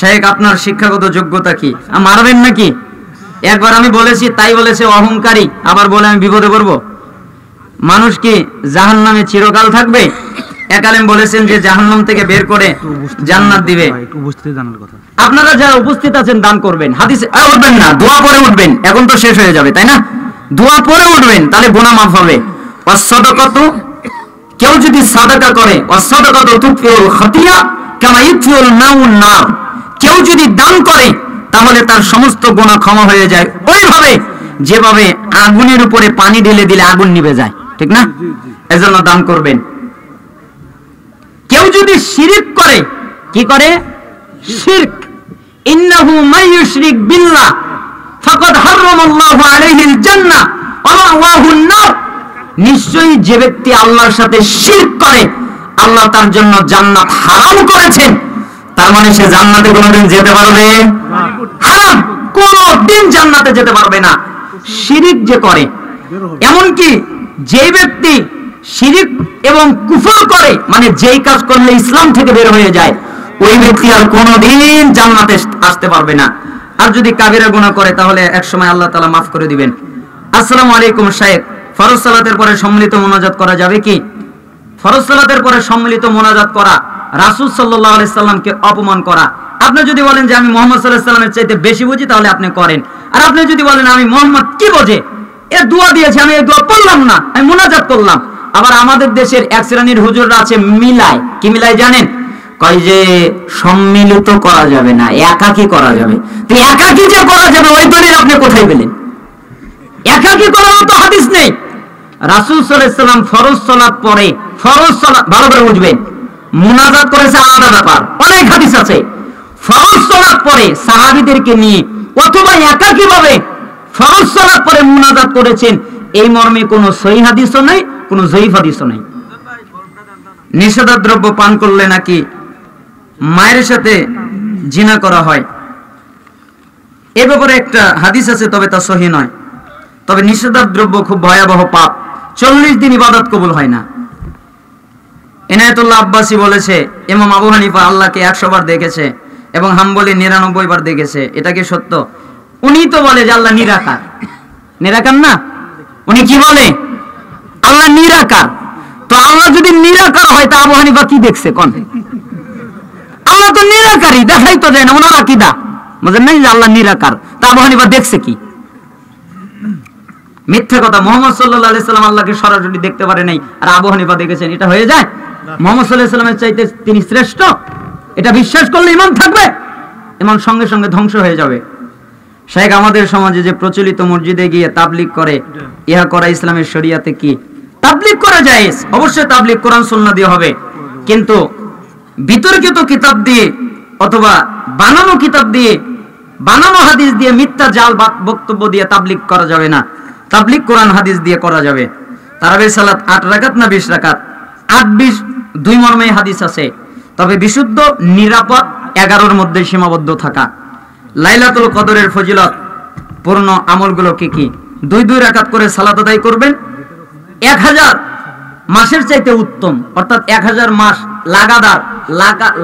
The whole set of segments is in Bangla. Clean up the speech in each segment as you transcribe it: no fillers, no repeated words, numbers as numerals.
শেখ আপনার শিক্ষাগত যোগ্যতা কি? মারবেন নাকি? একবার আমি বলেছি তাই বলেছে অহংকারী, আবার বলে আমি বিপদে পড়বো। মানুষ কি জাহান্নামে চিরকাল থাকবে? এক আলেম বলেছেন যে জাহান্নাম থেকে বের করে জান্নাত দিবে। আপনারা যারা উপস্থিত আছেন দান করবেন, হাদিসে উঠবেন না, দোয়া পরে উঠবেন। এখন তো শেষ হয়ে যাবে তাই না? দোয়া পরে উঠবেন, তাহলে গুনাহ মাফ হবে। ওয়াসসাদাকাতু, কেউ যদি সাদাকা করে, ওয়াসসাদাকাতু তুতফিউল খাতিয়া কামা ইউতফিউল মাউন নার, কেউ যদি দান করে তাহলে তার সমস্ত গুনাহ ক্ষমা হয়ে যায় ওইভাবে যেভাবে আগুনের উপরে পানি ঢেলে দিলে আগুন নিভে যায়, ঠিক না? এজন্য দান করবেন। কেউ যদি শিরক করে, কি করে? শিরক, ইন্নাহু মাইয়ুশরিক বিল্লাহ ফাকাদ হারামাল্লাহু আলাইহিল জান্নাহ ওয়া মাওয়াহুন নার, নিশ্চয়ই যে ব্যক্তি আল্লাহর সাথে শিরক করে আল্লাহ তার জন্য জান্নাত হারাম করেছেন। তার মানে সে জান্নাতে কোনোদিন যেতে পারবে হারাম, কোনোদিন জান্নাতে যেতে পারবে না। শিরক যে করে, এমনকি যে ব্যক্তি শিরক এবং কুফর করে, মানে যেই কাজ করলে ইসলাম থেকে বের হয়ে যায়, ওই ব্যক্তি আর কোনোদিন জান্নাতে আসতে পারবে না। আর যদি কাবিরা গুনাহ করে তাহলে একসময় আল্লাহ তাআলা মাফ করে দিবেন। আসসালামু আলাইকুম শাইখ, ফরজ সালাতের পরে সম্মিলিত মোনাজাত করা যাবে কি? ফরজ সালাতের পরে সম্মিলিত মোনাজাত করা রাসূল সাল্লাল্লাহু আলাইহি সাল্লামকে অপমান করা। আপনি যদি বলেন যে আমি মুহাম্মদ সাল্লাল্লাহু আলাইহি সাল্লামের চাইতে বেশি বুঝি, তাহলে আপনি করেন। আর আপনি যদি বলেন আমি মুহাম্মদ কি বোঝে, এ দোয়া দিয়েছে আমি এই দোয়া পড়লাম না, আমি মোনাজাত করলাম। আবার আমাদের দেশের এক শ্রেণীর হুজুররা আছে মিলায়, কি মিলায় জানেন? কয় যে সম্মিলিত করা যাবে না, একাকী করা যাবে। তো একাকী যে করা যাবে ওই দলিল আপনি কোথায় পেলেন? একাকী করার মতো হাদিস নেই। রাসূল সাল্লাল্লাহু আলাইহি সাল্লাম ফরজ সালাত পরে, ফরজ সালাত ভালো করে বুঝবেন, মুনাজাত করেছে আলাদা ব্যাপার, অনেক হাদিস আছে। ফরজ সালাত পরে সাহাবীদেরকে নিয়ে অথবা একাকী ভাবে ফরজ সালাত পরে মুনাজাত করেছেন, এই মর্মে কোনো সহিহ হাদিসও নাই, কোনো যঈফ হাদিসও নাই। নিষিদ্ধ দ্রব্য পান করলে নাকি মায়ের সাথে জিনা করা হয়, এ ব্যাপারে একটা হাদিস আছে, তবে তা সহিহ নয়। তবে নিষিদ্ধ দ্রব্য খুব ভয়াবহ পাপ, 40 দিন ইবাদত কবুল হয় না। ইনায়াতুল্লাহ আব্বাসী বলেছে ইমাম আবু হানিফা আল্লাহকে 100 বার দেখেছে এবং হাম্বলি 99 বার দেখেছে। এটা কি সত্য? উনি তো বলে যে আল্লাহ নিরাকার। নিরাকার না, উনি কি বলে? আল্লাহ নিরাকার। তো আল্লাহ যদি নিরাকার হয় তা আবু হানিফা কি দেখছে কোন? আল্লাহ তো নিরাকারই, দেখাই তো যায় না, ওনার আকীদা বুঝেন নাই যে আল্লাহ নিরাকার। তা আবু হানিফা দেখছে কি? মিথ্যা কথা। মুহাম্মদ সাল্লাল্লাহু আলাইহি সাল্লাম আল্লাহকে সরাসরি দেখতে পারে নাই, আর আবু হানিফা দেখেছেন, এটা হয়ে যায়? মুহাম্মদ সাল্লাল্লাহু আলাইহি সাল্লামের চাইতে তিনি শ্রেষ্ঠ, এটা বিশ্বাস করলে ঈমান থাকবে? ঈমান সঙ্গে সঙ্গে ধ্বংস হয়ে যাবে। শেখ, আমাদের সমাজে যে প্রচলিত মসজিদে গিয়ে তাবলীগ করে, ইহা করা ইসলামের শরীয়তে কি? তাবলীগ করা জায়েজ, অবশ্যই তাবলীগ কোরআন সুন্নাহ দিয়ে হবে, কিন্তু বিতর্কিত কিতাব দিয়ে অথবা বানানো কিতাব দিয়ে, বানানো হাদিস দিয়ে, মিথ্যা জাল বক্তব্য দিয়ে তাবলীগ করা যাবে না। তাবলীগ কোরআন হাদিস দিয়ে করা যাবে। তারাবির সালাত 8 রাকাত না 20 রাকাত? 8-20 দুই মর্মে হাদিস আছে, তবে বিশুদ্ধ নিরাপদ 11-র মধ্যে সীমাবদ্ধ থাকা। লাইলাতুল কদরের ফজিলত পূর্ণ আমলগুলো কি কি? 2 রাকাত করে সালাত আদায় করবেন। 1000 মাসের চাইতে উত্তম, অর্থাৎ 1000 মাস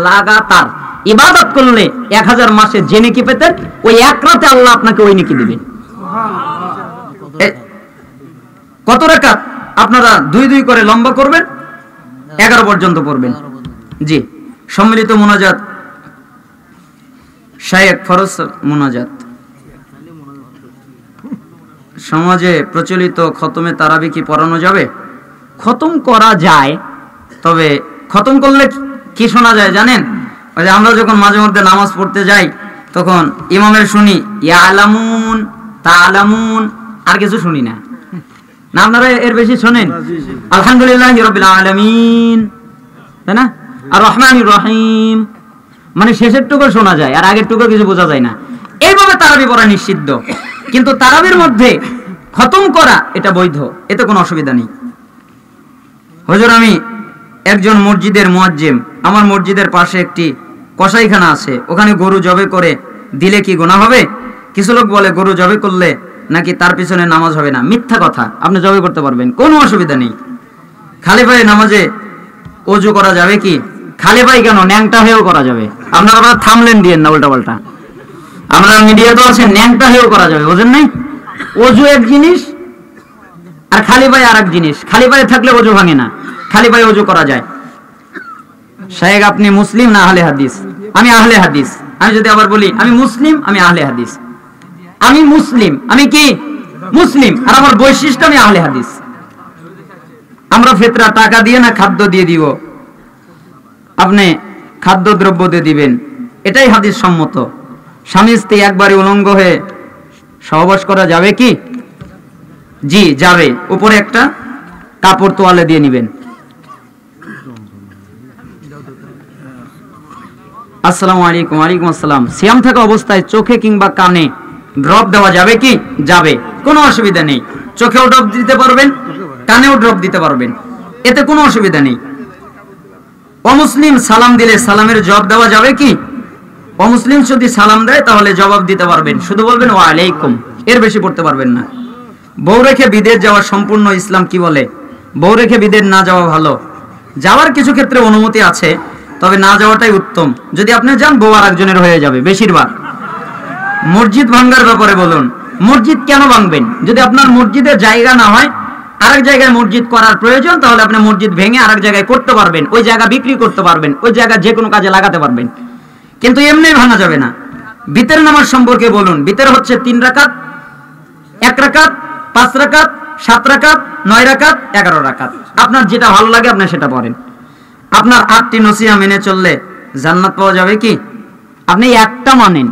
লাগাতার ইবাদত করলে 1000 মাসে যে নেকি পেতেন, ওই এক রাতে আল্লাহ আপনাকে ওই নেকি দিবেন। কত রাকাত? আপনারা 2 করে লম্বা করবেন, 11 পর্যন্ত পড়বেন। জি, সম্মিলিত মুনাজাত শায়েখ, ফরজ মুনাজাত। সমাজে প্রচলিত খতমে তারাবি কি পড়ানো যাবে? খতম করা যায়, তবে খতম করলে কি শোনা যায় জানেন? ওই যে আমরা যখন মাঝে মধ্যে নামাজ পড়তে যাই তখন ইমামের শুনি ইয়ালামুন তালামুন, আর কিছু শুনি না। না আপনারা এর বেশি শোনেন? আলহামদুলিল্লাহি রাব্বিল আলামিন, তাই না? আর রহমানির রহিম, মানে শেষের টুকু শোনা যায় আর আগের টুকু কিছু বোঝা যায় না। এইভাবে তারাবি পড়া নিষিদ্ধ, কিন্তু তারাবির মধ্যে খতম করা এটা বৈধ, এতে কোনো অসুবিধা নেই। হুজুর, আমি একজন মসজিদের মুয়াজ্জিম, আমার মসজিদের পাশে একটি কসাইখানা আছে, ওখানে গরু জবে করে দিলে কি গুনাহ হবে? কিছু লোক বলে গরু জবে করলে নাকি তার পিছনে নামাজ হবে না। মিথ্যা কথা, আপনি জবে করতে পারবেন, কোনো অসুবিধা নেই। খালি পায়ে নামাজে ওযু করা যাবে কি? খালি পাই কেন, ন্যাংটা হয়েও করা যাবে। আপনারা থামলেন দিয়েন না উল্টা পাল্টা। আমরা মিডিয়া তো আছে, ন্যাংটা হয়েও করা যাবে, বোঝেন নাই? অজু এক জিনিস আর খালি পায়ে আর এক জিনিস। খালি পায়ে থাকলে অজু ভাঙে না, খালি পায়ে অজু করা যায়। শায়েখ আপনি মুসলিম না আহলে হাদিস? আমি আহলে হাদিস। আমি যদি আবার বলি আমি মুসলিম, আমি আহলে হাদিস। আমি মুসলিম, আমি কি মুসলিম, আর আমার বৈশিষ্ট্য আমি আহলে হাদিস। আমরা ফিতরা টাকা দিয়ে না খাদ্য দিয়ে দিব? আপনি খাদ্য দ্রব্য দিয়ে দিবেন, এটাই হাদিস সম্মত। স্বামী স্ত্রী একবারে উলঙ্গ হয়ে সহবাস করা যাবে কি? জি যাবে, উপরে একটা কাপড় তোয়ালে দিয়ে নিবেন। আসসালামু আলাইকুম। ওয়ালাইকুম আসসালাম। সিয়াম থাকা অবস্থায় চোখে কিংবা কানে ড্রপ দেওয়া যাবে কি? যাবে, কোনো অসুবিধা নেই। চোখেও ড্রপ দিতে পারবেন, কানেও ড্রপ দিতে পারবেন, এতে কোনো অসুবিধা নেই। অমুসলিম সালাম দিলে সালামের জবাব দেওয়া যাবে কি? অমুসলিম যদি সালাম দেয় তাহলে জবাব দিতে পারবেন, শুধু বলবেন ওয়া আলাইকুম, এর বেশি পড়তে পারবেন না। বউ রেখে বিদেশ যাওয়া সম্পূর্ণ ইসলাম কি বলে? বউ রেখে বিদেশ না যাওয়া ভালো। যাওয়ার কিছু ক্ষেত্রে অনুমতি আছে, তবে না যাওয়াটাই উত্তম। যদি আপনি যান বউ আর একজনের হয়ে যাবে বেশিরভাগ। মসজিদ ভাঙ্গার ব্যাপারে বলুন। মসজিদ কেন ভাঙবেন? যদি আপনার মসজিদের জায়গা না হয়, আরেক জায়গায় মসজিদ করার প্রয়োজন, তাহলে আপনি মসজিদ ভেঙে আরেক জায়গায় করতে পারবেন, ওই জায়গা বিক্রি করতে পারবেন, ওই জায়গা যে কোনো কাজে লাগাতে পারবেন, কিন্তু এমনি ভাঙা যাবে না। বিতের নামাজ সম্পর্কে বলুন। বিতের হচ্ছে 3 রাকাত, 1 রাকাত, 5 রাকাত, 7 রাকাত, 9 রাকাত, 11 রাকাত। আপনার যেটা ভালো লাগে আপনি সেটা পড়েন। আপনার 8টি নসিহা মেনে চললে জান্নাত পাওয়া যাবে কি? আপনি একটা মানেন,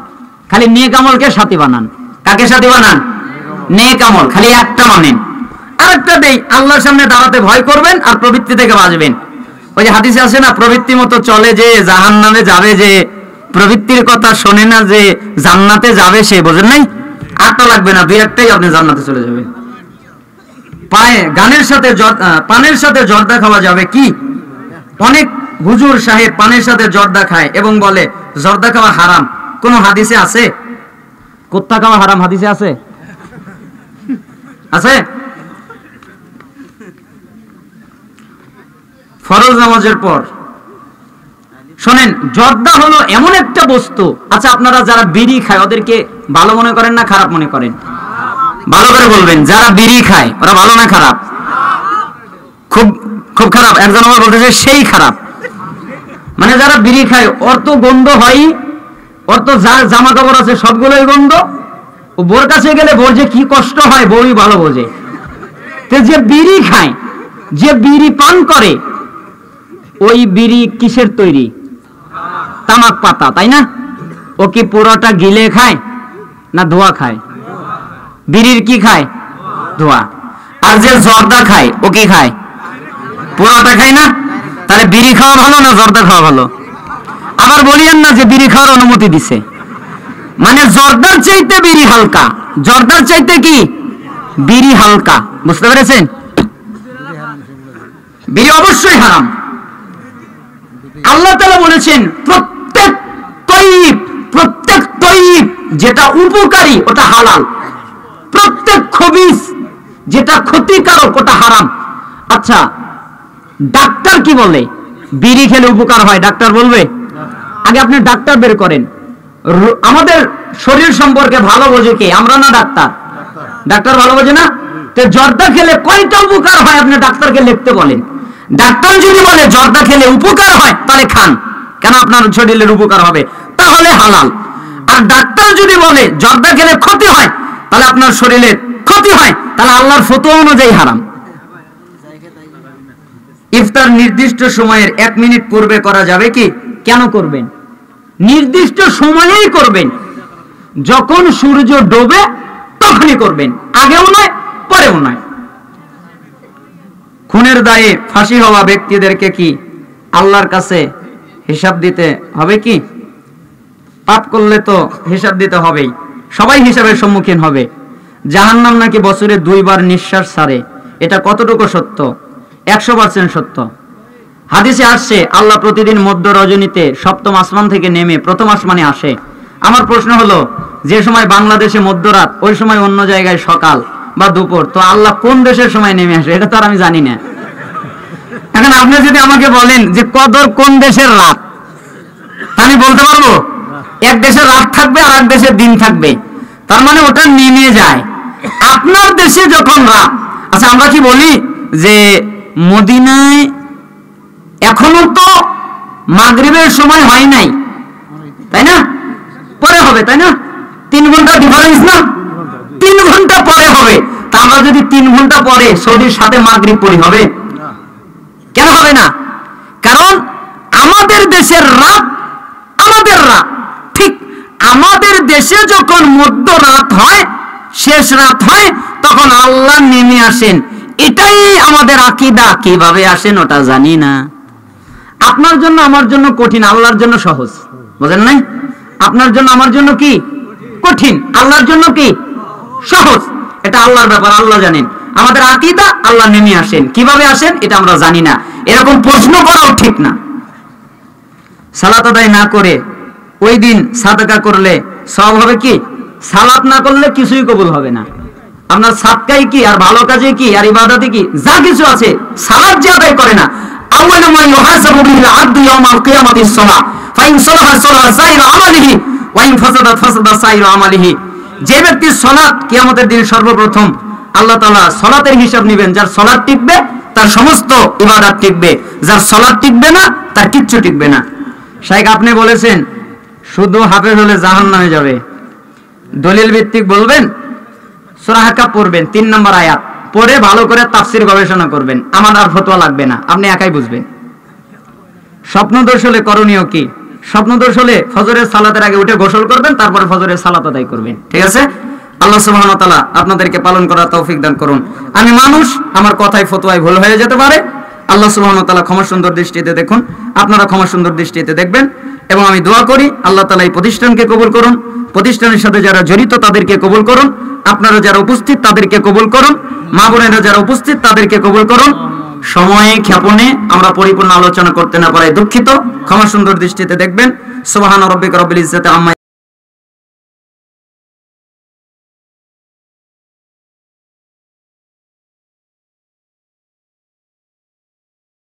খালি নেক আমলকে সাথী বানান। কাকে সাথী বানান? নেক আমল, খালি একটা মানেন। আরেকটা দেই, আল্লাহর সামনে দাঁড়াতে ভয় করবেন আর প্রবৃত্তি থেকে বাঁচবেন। ওই যে হাদিসে আছে না, প্রবৃত্তি মতো চলে যে জাহান্নামে যাবে যে, প্রবৃত্তির কথা শোনে না যে জান্নাতে যাবে সে। বোঝেন নাই? 8টা লাগবে না, 2-1টাই আপনি জান্নাতে চলে যাবেন। পায়ে গানের সাথে পানের সাথে জর্দা খাওয়া যাবে কি? অনেক হুজুর সাহেব পানের সাথে জর্দা খায় এবং বলে জর্দা খাওয়া হারাম। কোন হাদিসে আছে? কুত্তা খাওয়া হারাম হাদিসে আছে? আছে? ফরজ নামাজের পর শোনেন, জর্দা হলো এমন একটা বস্তু। আচ্ছা, আপনারা যারা বিড়ি খায় ওদেরকে ভালো মনে করেন না খারাপ মনে করেন? ভালো করে বলবেন, যারা বিড়ি খায় ওরা ভালো না খারাপ? খুব খুব খারাপ। একজন আমার বলতেছে সেই খারাপ। মানে যারা বিড়ি খায় ওর তো গন্ধ হয়, ওর তো যার জামা কাপড় আছে সবগুলোই গন্ধ। ও বোর কাছে গেলে বোর যে কি কষ্ট হয় বউই ভালো বোঝে। তো যে বিড়ি খায়, যে বিড়ি পান করে, ওই বিড়ি কিসের তৈরি? তামাক পাতা, তাই না? ও কি পুরোটা গিলে খায় না ধোয়া খায়? বিড়ির কি খায়? ধোয়া। আর যে জর্দা খায় ও কি খায়? পুরোটা খায় না? তাহলে বিড়ি খাওয়া ভালো না জর্দা খাওয়া ভালো? আবার বলিয়েন না যে বিড়ি খাওয়ার অনুমতি দিছে। মানে জর্দার চাইতে বিড়ি হালকা, জর্দার চাইতে কি বিড়ি হালকা। বুঝতে পেরেছেন? বিড়ি অবশ্যই হারাম। আল্লাহ তাআলা বলেছেন প্রত্যেক তয়্যিব যেটা উপকারী ওটা হালাল, প্রত্যেক খবিস যেটা ক্ষতিকারক ওটা হারাম। আচ্ছা, ডাক্তার কি বলে? বিড়ি খেলে উপকার হয়, ডাক্তার বলবে? আগে আপনি ডাক্তার বের করেন। আমাদের শরীর সম্পর্কে ভালো বোঝে কে? আমরা না ডাক্তার? ডাক্তার ভালো বোঝে না? তো জর্দা খেলে কয়টা উপকার হয় আপনি ডাক্তারকে লিখতে বলেন। ডাক্তার যদি বলে জর্দা খেলে উপকার হয় তাহলে খান, কেন আপনার শরীরের উপকার হবে, তাহলে হালাল। আর ডাক্তার যদি বলে জর্দা খেলে ক্ষতি হয়, তাহলে আপনার শরীরের ক্ষতি হয়, তাহলে আল্লাহর ফতোয়া অনুযায়ী হারাম। ইফতার নির্দিষ্ট সময়ের 1 মিনিট পূর্বে করা যাবে কি? কেন করবেন? নির্দিষ্ট সময়েই করবেন, যখন সূর্য ডোবে তখনই করবেন, আগেও নয় পরেও নয়। খুনের দায়ে ফাঁসি হওয়া ব্যক্তিদেরকে কি আল্লাহর কাছে হিসাব দিতে হবে কি? পাপ করলে তো হিসাব দিতে হবেই, সবাই হিসাবের সম্মুখীন হবে। জাহান্নাম নাকি বছরে 2 বার নিঃশ্বাস ছাড়ে, এটা কতটুকু সত্য? 100% সত্য। হাদিসে আসছে আল্লাহ প্রতিদিন মধ্য রজনীতে 7ম আসমান থেকে নেমে 1ম আসমানে আসে। আমার প্রশ্ন হলো, যে সময় বাংলাদেশে মধ্যরাত, ওই সময় অন্য জায়গায় সকাল বা দুপুর, তো আল্লাহ কোন দেশের সময় নেমে আসে? এটা তো আর আমি জানি না। এখন আপনি যদি আমাকে বলেন যে কদর কোন দেশের রাত, আমি বলতে পারবো? এক দেশের রাত থাকবে আর এক দেশের দিন থাকবে, তার মানে ওটা নেমে যায়। আপনার দেশে যখন রাত, আচ্ছা আমরা কি বলি যে মদিনায় এখনো তো মাগরিবের সময় হয় নাই, তাই না? পরে হবে, তাই না? 3 ঘন্টা ডিফারেন্স না? 3 ঘন্টা পরে হবে। তা আমরা যদি 3 ঘন্টা পরে সৌদির সাথে মাগরিব পড়ি, হবে? কেন হবে না? কারণ আমাদের দেশের রাত আমাদের রাত, ঠিক আমাদের দেশে যখন মধ্য রাত হয়, শেষ রাত হয়, তখন আল্লাহ নেমে আসেন। এটাই আমাদের আকীদা। কিভাবে আসেন ওটা জানি না। আপনার জন্য আমার জন্য কঠিন, আল্লাহর জন্য সহজ। বুঝেন নাই? আপনার জন্য আমার জন্য কি কঠিন, আল্লাহর জন্য কি সহজ। এটা আল্লাহর ব্যাপার, আল্লাহ জানেন। আমাদের আকীদা আল্লাহ নেমে আসেন, কিভাবে আসেন এটা আমরা জানি না। এরকম প্রশ্ন করাও ঠিক না। সালাত আদায় না করে ওই দিন সাদকা করলে সওয়াব হবে কি? সালাত না করলে কিছুই কবুল হবে না। আপনার সাদকাই কি আর ভালো কাজে কি আর ইবাদতে কি যা কিছু আছে, সালাত যে আদায় করে না, আউয়ালু মা ইউহাসাবু বিল আবদু ইয়াউমাল কিয়ামাতিস সালাহ ফাইন সালাহা সালাহা সাইরু আমালিহি ওয়া ইন ফাসাদাত ফাসাদা সাইরু আমালিহি। যে ব্যক্তির সালাত কিয়ামতের দিন সর্বপ্রথম আল্লাহ তাআলা সালাতের হিসাব নেবেন। যার সালাত টিকবে তার সমস্ত ইবাদত টিকবে, যার সালাত টিকবে না তার কিচ্ছু টিকবে না। শাইখ আপনি বলেছেন শুধু হাফেজ হলে জাহান্নামে যাবে, দলিল ভিত্তিক বলবেন, সূরা হাক্কা পড়বেন 3 নম্বর আয়াত পড়ে ভালো করে তাফসীর গবেষণা করবেন। আমার আর ফতোয়া লাগবে না, আপনি একাই বুঝবেন। স্বপ্নদোষ হলে করণীয় কি? স্বপ্নদোষ হলে ফজরের সালাতের আগে উঠে গোসল করবেন, তারপরে ফজরের সালাত আদায় করবেন। ঠিক আছে? আল্লাহ সুবহানাহু ওয়া তাআলা আপনাদেরকে পালন করার তৌফিক দান করুন। আমি মানুষ, আমার কথায় ফতোয়ায় ভুল হয়ে যেতে পারে। আল্লাহ সুবহানাহু ওয়া তাআলা ক্ষমা সুন্দর দৃষ্টিতে দেখুন, আপনারা ক্ষমা সুন্দর দৃষ্টিতে দেখবেন। এবং আমি দোয়া করি আল্লাহ তাআলা এই প্রতিষ্ঠানকে কবুল করুন, প্রতিষ্ঠানের সাথে যারা জড়িত তাদেরকে কবুল করুন, আপনারা যারা উপস্থিত তাদেরকে কবুল করুন, মা বোনেরা যারা উপস্থিত তাদেরকে কবুল করুন। সময়ে ক্ষেপণে আমরা পরিপূর্ণ আলোচনা করতে না পারায় দুঃখিত, ক্ষমা সুন্দর দৃষ্টিতে দেখবেন। সুবহান রাব্বিকা রাব্বিল ইজ্জাতি আম্মা